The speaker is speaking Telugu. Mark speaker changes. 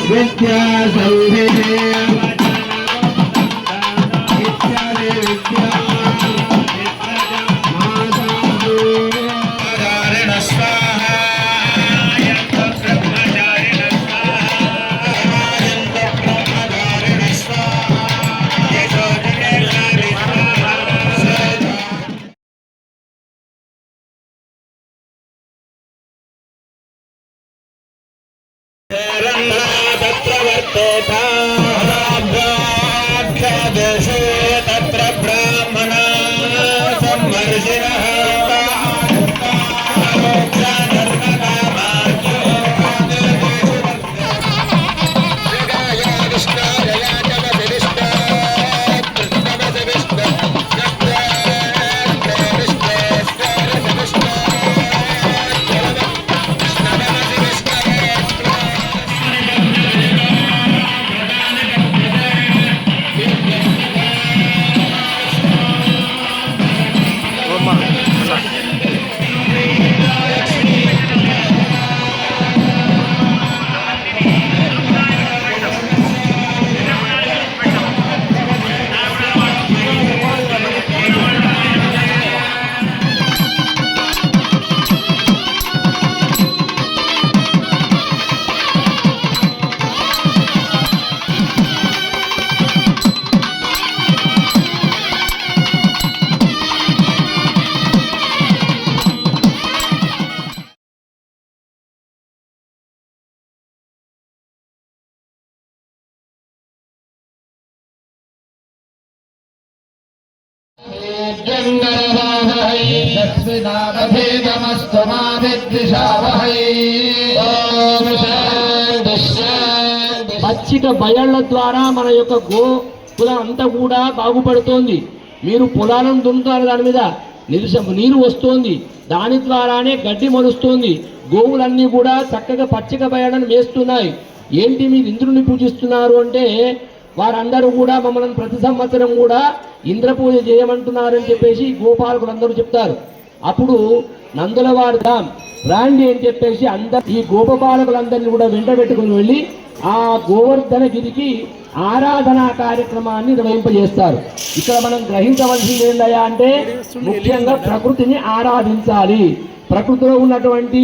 Speaker 1: विद्या तत्र ब्राह्मणा सम्मर्षिणः
Speaker 2: పచ్చిక బయళ్ళ ద్వారా మన యొక్క పొలం అంతా కూడా బాగుపడుతోంది. మీరు పొలాలను దున్నుతారు, దాని మీద నీరు వస్తోంది, దాని ద్వారానే గడ్డి మొలుస్తోంది. గోవులన్నీ కూడా చక్కగా పచ్చిక బయళ్ళను మేస్తున్నాయి. ఏంటి మీరు ఇంద్రుని పూజిస్తున్నారు అంటే, వారందరూ కూడా మమ్మల్ని ప్రతి సంవత్సరం కూడా ఇంద్ర పూజ చేయమంటున్నారని చెప్పేసి గోపాలకులందరూ చెప్తారు. అప్పుడు నందులవారు రాండి అని చెప్పేసి ఈ గోపాలకులందరినీ కూడా వెంట పెట్టుకుని వెళ్ళి ఆ గోవర్ధనగిరికి ఆరాధనా కార్యక్రమాన్ని నిర్వహింపజేస్తారు. ఇక్కడ మనం గ్రహించవలసింది ఏంటయ్యా అంటే, ముఖ్యంగా ప్రకృతిని ఆరాధించాలి. ప్రకృతిలో ఉన్నటువంటి